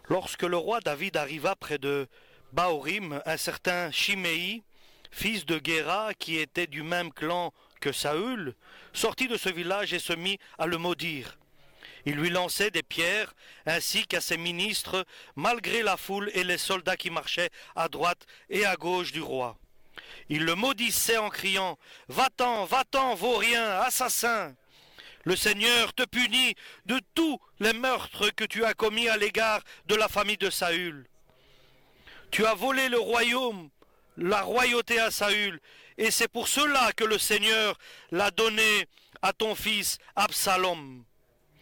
Lorsque le roi David arriva près de Bahorim, un certain Chiméi, fils de Guéra, qui était du même clan que Saül, sortit de ce village et se mit à le maudire. Il lui lançait des pierres, ainsi qu'à ses ministres, malgré la foule et les soldats qui marchaient à droite et à gauche du roi. Il le maudissait en criant « Va-t'en, va-t'en, vaurien, assassin !» Le Seigneur te punit de tous les meurtres que tu as commis à l'égard de la famille de Saül. Tu as volé le royaume, la royauté à Saül, et c'est pour cela que le Seigneur l'a donné à ton fils Absalom.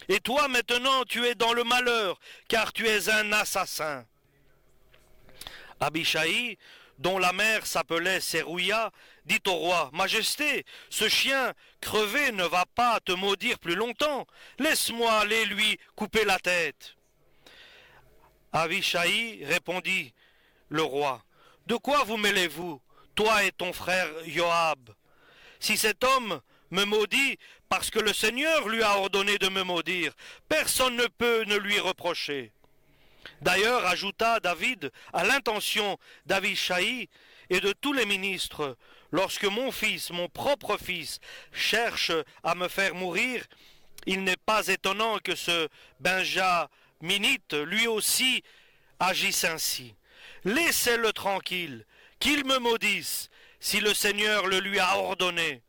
Et toi maintenant tu es dans le malheur, car tu es un assassin. Abishai, dont la mère s'appelait Sérouia, dit au roi, « Majesté, ce chien crevé ne va pas te maudire plus longtemps. Laisse-moi aller lui couper la tête. » Abishai répondit, le roi, « De quoi vous mêlez-vous, toi et ton frère Joab? Si cet homme me maudit parce que le Seigneur lui a ordonné de me maudire, personne ne peut ne lui reprocher. » D'ailleurs, ajouta David, à l'intention d'Abishai et de tous les ministres, lorsque mon fils, mon propre fils, cherche à me faire mourir, il n'est pas étonnant que ce Benjaminite, lui aussi, agisse ainsi. Laissez-le tranquille, qu'il me maudisse, si le Seigneur le lui a ordonné.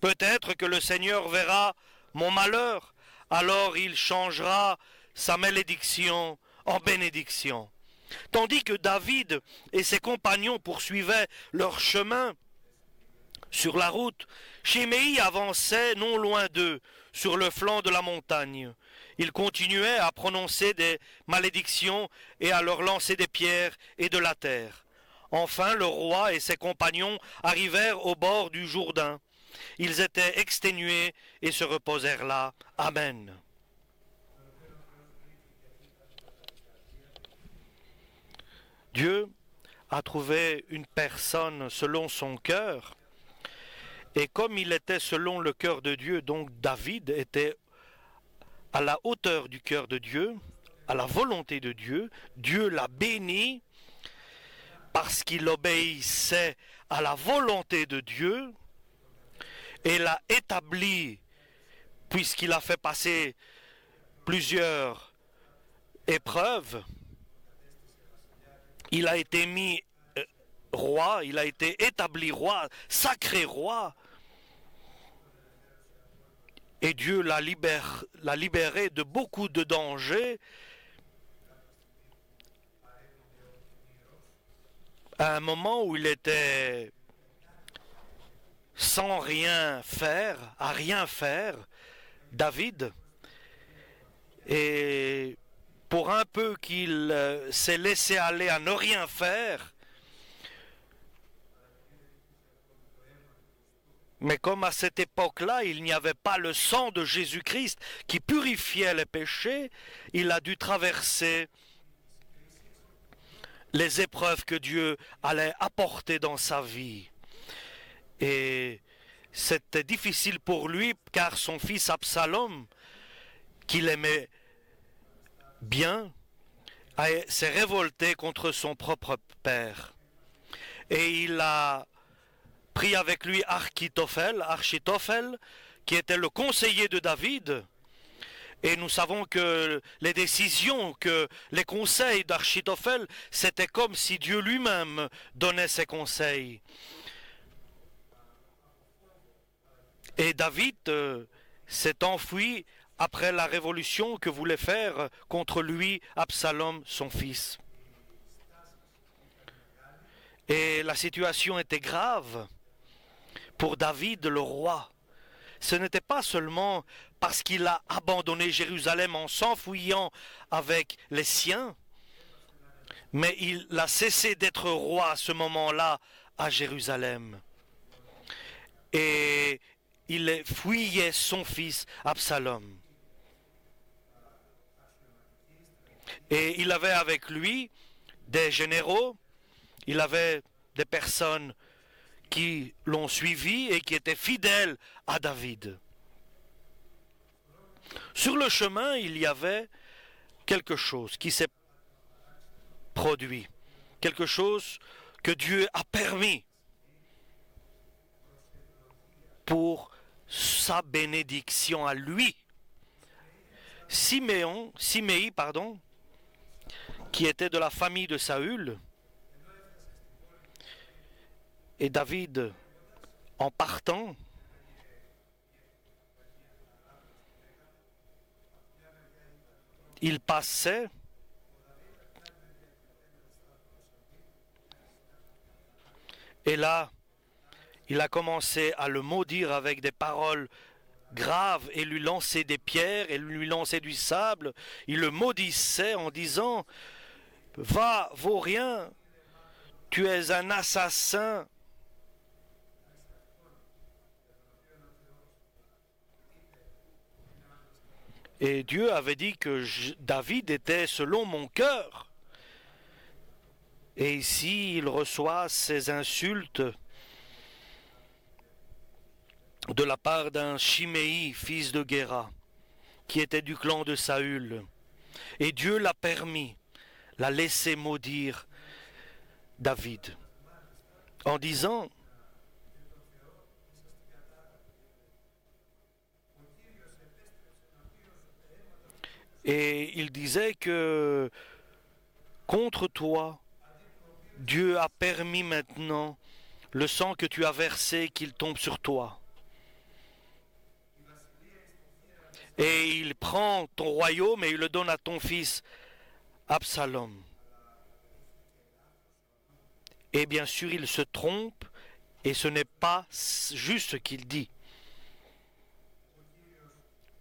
Peut-être que le Seigneur verra mon malheur, alors il changera sa malédiction en bénédiction. Tandis que David et ses compagnons poursuivaient leur chemin sur la route, Chiméi avançait non loin d'eux, sur le flanc de la montagne. Il continuait à prononcer des malédictions et à leur lancer des pierres et de la terre. Enfin, le roi et ses compagnons arrivèrent au bord du Jourdain. Ils étaient exténués et se reposèrent là. Amen. Dieu a trouvé une personne selon son cœur, et comme il était selon le cœur de Dieu, donc David était à la hauteur du cœur de Dieu, à la volonté de Dieu, Dieu l'a béni parce qu'il obéissait à la volonté de Dieu et l'a établi puisqu'il a fait passer plusieurs épreuves. Il a été mis roi, il a été établi roi, sacré roi. Et Dieu l'a libéré de beaucoup de dangers. À un moment où il était sans rien faire, à rien faire, David, et pour un peu qu'il s'est laissé aller à ne rien faire, mais comme à cette époque-là, il n'y avait pas le sang de Jésus-Christ qui purifiait les péchés, il a dû traverser les épreuves que Dieu allait apporter dans sa vie. Et c'était difficile pour lui, car son fils Absalom, qu'il aimait bien, s'est révolté contre son propre père. Et il a pris avec lui Achitophel, qui était le conseiller de David. Et nous savons que les décisions, que les conseils d'Achitophel, c'était comme si Dieu lui-même donnait ses conseils. Et David s'est enfui après la révolution que voulait faire contre lui Absalom, son fils. Et la situation était grave pour David le roi. Ce n'était pas seulement parce qu'il a abandonné Jérusalem en s'enfuyant avec les siens, mais il a cessé d'être roi à ce moment-là à Jérusalem. Et il fuyait son fils Absalom. Et il avait avec lui des généraux, il avait des personnes qui l'ont suivi et qui étaient fidèles à David. Sur le chemin, il y avait quelque chose qui s'est produit, quelque chose que Dieu a permis pour sa bénédiction à lui. Siméi, qui était de la famille de Saül, et David, en partant, il passait et là, il a commencé à le maudire avec des paroles graves et lui lancer des pierres et lui lancer du sable. Il le maudissait en disant: va, vaut rien, tu es un assassin. Et Dieu avait dit que David était selon mon cœur. Et ici, il reçoit ces insultes de la part d'un Chiméi, fils de Guéra, qui était du clan de Saül. Et Dieu l'a permis, l'a laissé maudire David, en disant: et il disait que contre toi, Dieu a permis maintenant le sang que tu as versé qu'il tombe sur toi. Et il prend ton royaume et il le donne à ton fils Absalom. Et bien sûr, il se trompe et ce n'est pas juste ce qu'il dit.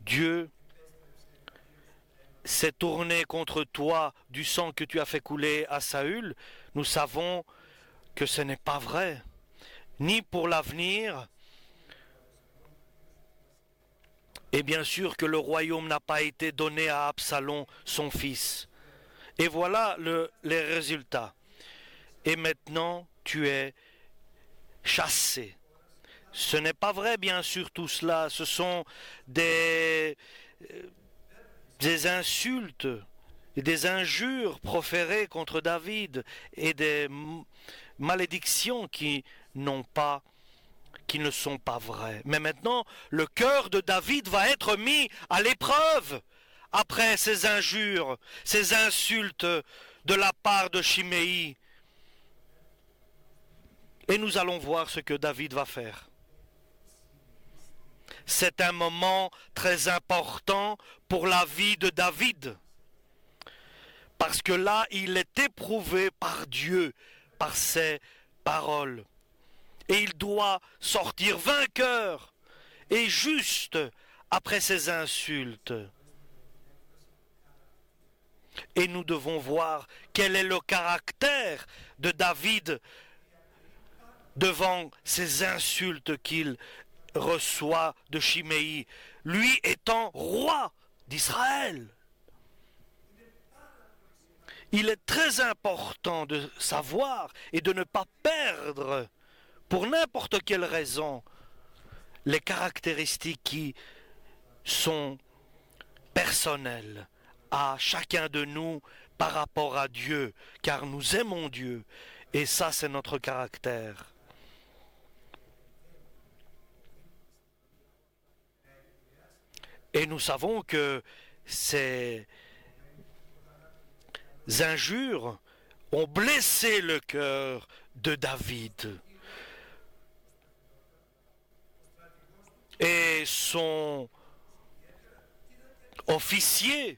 Dieu s'est tourné contre toi du sang que tu as fait couler à Saül. Nous savons que ce n'est pas vrai, ni pour l'avenir. Et bien sûr que le royaume n'a pas été donné à Absalom, son fils. Et voilà les résultats. Et maintenant, tu es chassé. Ce n'est pas vrai, bien sûr, tout cela. Ce sont des insultes et des injures proférées contre David et des malédictions qui ne sont pas vraies. Mais maintenant, le cœur de David va être mis à l'épreuve après ces injures, ces insultes de la part de Chiméi. Et nous allons voir ce que David va faire. C'est un moment très important pour la vie de David. Parce que là, il est éprouvé par Dieu, par ses paroles. Et il doit sortir vainqueur et juste après ces insultes. Et nous devons voir quel est le caractère de David devant ces insultes qu'il reçoit de Chiméi, lui étant roi d'Israël. Il est très important de savoir et de ne pas perdre, pour n'importe quelle raison, les caractéristiques qui sont personnelles à chacun de nous par rapport à Dieu, car nous aimons Dieu, et ça c'est notre caractère. Et nous savons que ces injures ont blessé le cœur de David. Et son officier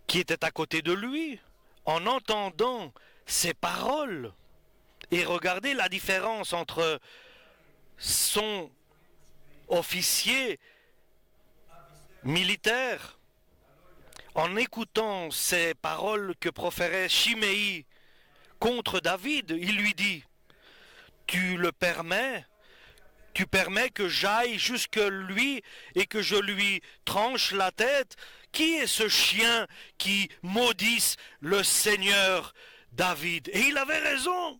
qui était à côté de lui, en entendant ces paroles, et regardez la différence entre son officier militaire, en écoutant ces paroles que proférait Chiméi contre David, il lui dit: tu le permets, tu permets que j'aille jusque lui et que je lui tranche la tête? Qui est ce chien qui maudisse le Seigneur David? Et il avait raison.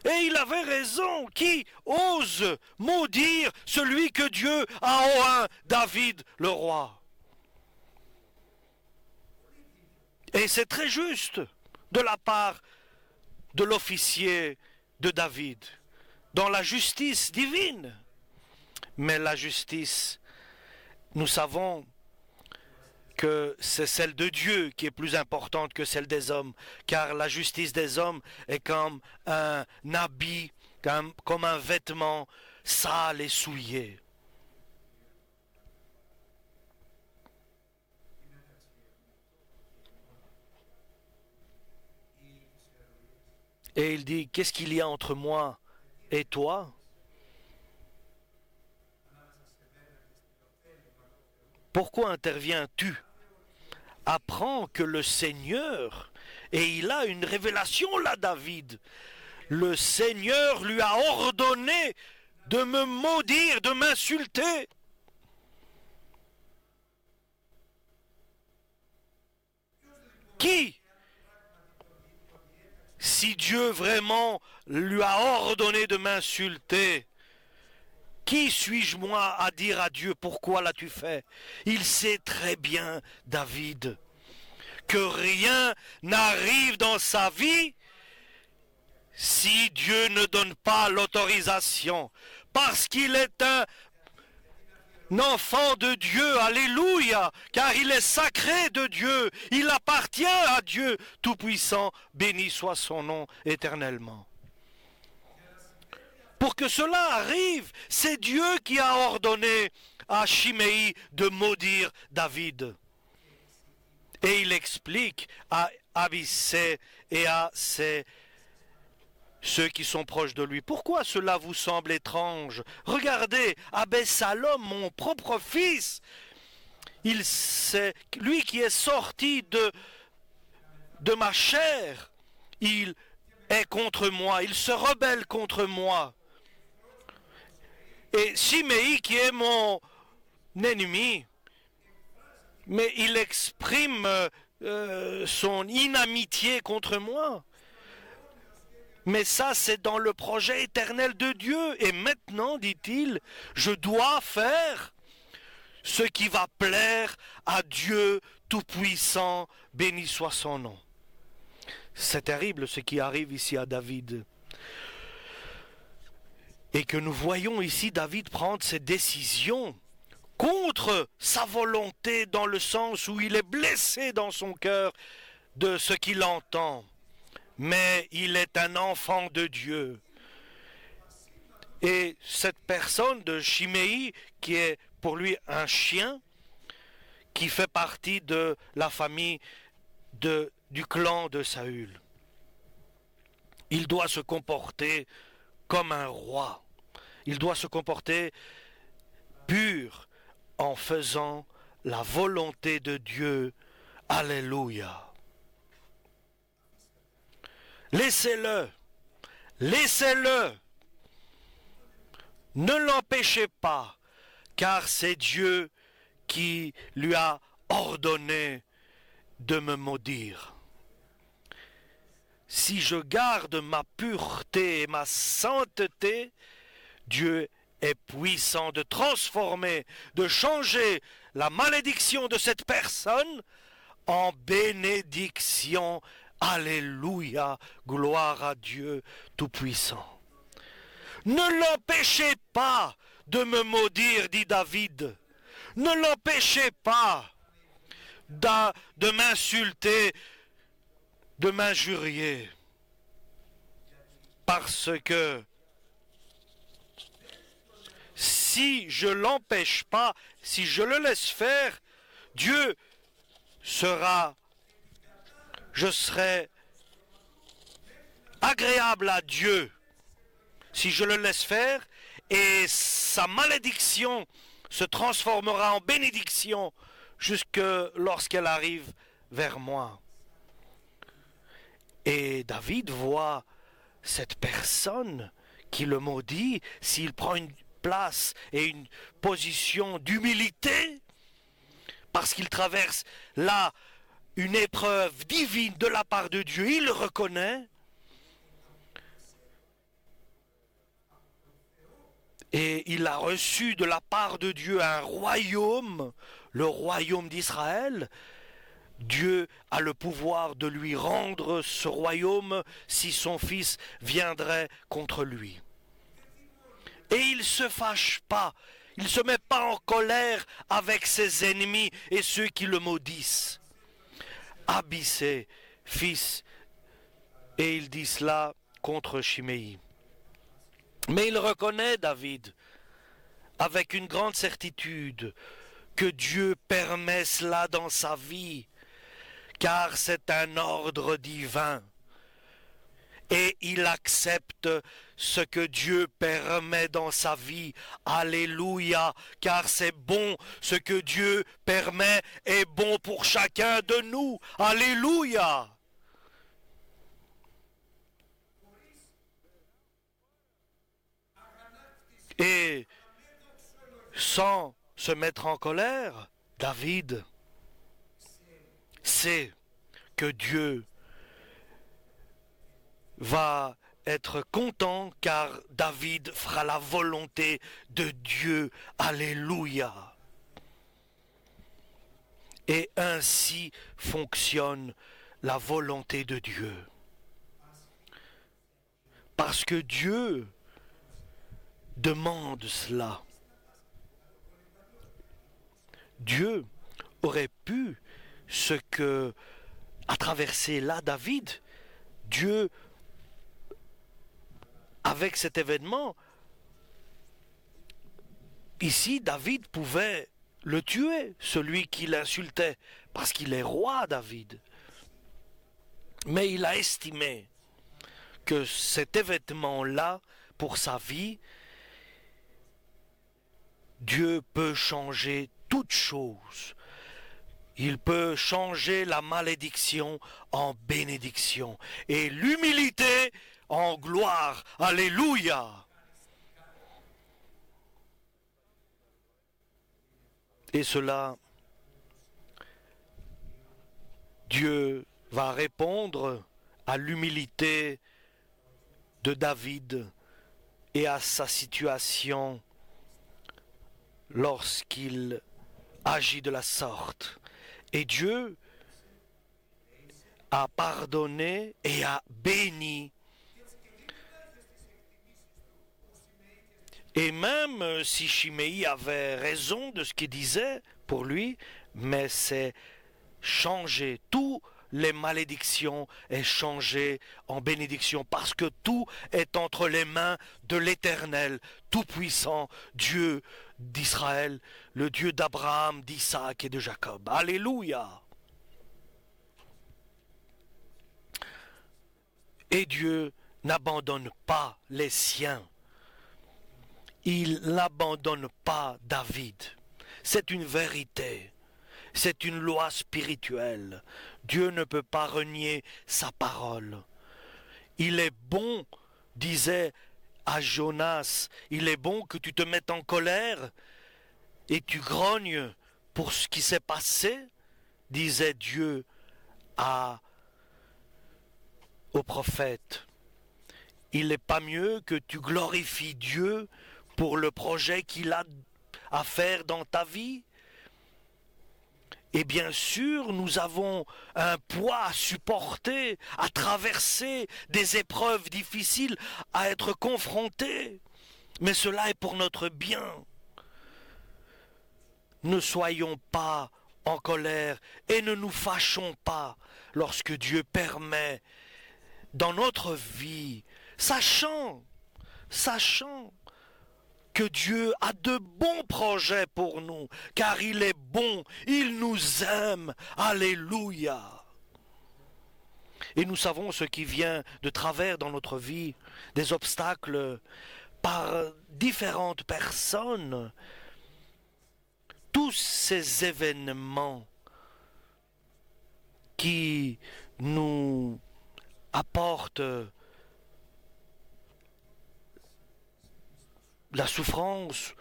Et il avait raison. Qui ose maudire celui que Dieu a oint, David le roi? Et c'est très juste de la part de l'officier de David, dans la justice divine. Mais la justice, nous savons que c'est celle de Dieu qui est plus importante que celle des hommes, car la justice des hommes est comme un habit, comme un vêtement sale et souillé. Et il dit, qu'est-ce qu'il y a entre moi et toi? Pourquoi interviens-tu? Apprends que le Seigneur, et il a une révélation là, David, le Seigneur lui a ordonné de me maudire, de m'insulter. Qui, si Dieu vraiment lui a ordonné de m'insulter, qui suis-je moi à dire à Dieu pourquoi l'as-tu fait? Il sait très bien, David, que rien n'arrive dans sa vie si Dieu ne donne pas l'autorisation, parce qu'il est un enfant de Dieu, alléluia, car il est sacré de Dieu, il appartient à Dieu Tout-Puissant, béni soit son nom éternellement. Pour que cela arrive, c'est Dieu qui a ordonné à Shimei de maudire David. Et il explique à Abissai et à ceux qui sont proches de lui. Pourquoi cela vous semble étrange? Regardez, Absalom, mon propre fils, lui qui est sorti de ma chair, il est contre moi, il se rebelle contre moi. Et Shimei, qui est mon ennemi, mais il exprime son inamitié contre moi. Mais ça, c'est dans le projet éternel de Dieu. Et maintenant, dit-il, je dois faire ce qui va plaire à Dieu Tout-Puissant, béni soit son nom. C'est terrible ce qui arrive ici à David. Et que nous voyons ici David prendre ses décisions contre sa volonté, dans le sens où il est blessé dans son cœur de ce qu'il entend. Mais il est un enfant de Dieu. Et cette personne de Shimei, qui est pour lui un chien, qui fait partie de la famille du clan de Saül, il doit se comporter comme un roi. Il doit se comporter pur en faisant la volonté de Dieu. Alléluia. Laissez-le. Laissez-le. Ne l'empêchez pas, car c'est Dieu qui lui a ordonné de me maudire. Si je garde ma pureté et ma sainteté, Dieu est puissant de transformer, de changer la malédiction de cette personne en bénédiction. Alléluia, gloire à Dieu Tout-Puissant. Ne l'empêchez pas de me maudire, dit David. Ne l'empêchez pas de m'insulter, de m'injurier. Parce que si je l'empêche pas, si je le laisse faire, Dieu je serai agréable à Dieu si je le laisse faire, et sa malédiction se transformera en bénédiction jusque lorsqu'elle arrive vers moi. Et David voit cette personne qui le maudit s'il prend une place et une position d'humilité, parce qu'il traverse là une épreuve divine de la part de Dieu, il le reconnaît. Et il a reçu de la part de Dieu un royaume, le royaume d'Israël, Dieu a le pouvoir de lui rendre ce royaume si son fils viendrait contre lui. Et il ne se fâche pas, il ne se met pas en colère avec ses ennemis et ceux qui le maudissent. Abissé, fils, et il dit cela contre Chiméi. Mais il reconnaît David avec une grande certitude que Dieu permet cela dans sa vie, car c'est un ordre divin. Et il accepte ce que Dieu permet dans sa vie. Alléluia, car c'est bon, ce que Dieu permet est bon pour chacun de nous. Alléluia. Et sans se mettre en colère, David sait que Dieu va être content car David fera la volonté de Dieu. Alléluia. Et ainsi fonctionne la volonté de Dieu. Parce que Dieu demande cela. Dieu aurait pu, ce que a traversé là David, Dieu, avec cet événement, ici David pouvait le tuer, celui qui l'insultait, parce qu'il est roi David. Mais il a estimé que cet événement-là, pour sa vie, Dieu peut changer toutes choses. Il peut changer la malédiction en bénédiction et l'humilité en gloire. Alléluia. Et cela, Dieu va répondre à l'humilité de David et à sa situation lorsqu'il agit de la sorte. Et Dieu a pardonné et a béni. Et même si Chiméi avait raison de ce qu'il disait pour lui, mais c'est changé. Toutes les malédictions est changé en bénédiction parce que tout est entre les mains de l'Éternel, Tout-Puissant, Dieu d'Israël, le Dieu d'Abraham, d'Isaac et de Jacob. Alléluia. Et Dieu n'abandonne pas les siens. Il n'abandonne pas David. C'est une vérité. C'est une loi spirituelle. Dieu ne peut pas renier sa parole. Il est bon, disait à Jonas, il est bon que tu te mettes en colère et tu grognes pour ce qui s'est passé, disait Dieu au prophète. Il n'est pas mieux que tu glorifies Dieu pour le projet qu'il a à faire dans ta vie? Et bien sûr, nous avons un poids à supporter, à traverser des épreuves difficiles, à être confrontés. Mais cela est pour notre bien. Ne soyons pas en colère et ne nous fâchons pas lorsque Dieu permet dans notre vie, sachant que Dieu a de bons projets pour nous, car il est bon, il nous aime. Alléluia. Et nous savons ce qui vient de travers dans notre vie, des obstacles par différentes personnes. Tous ces événements qui nous apportent la souffrance,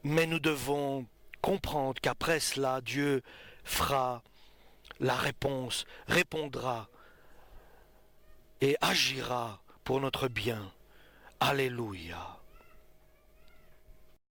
mais nous devons comprendre qu'après cela, Dieu fera la réponse, répondra et agira pour notre bien. Alléluia.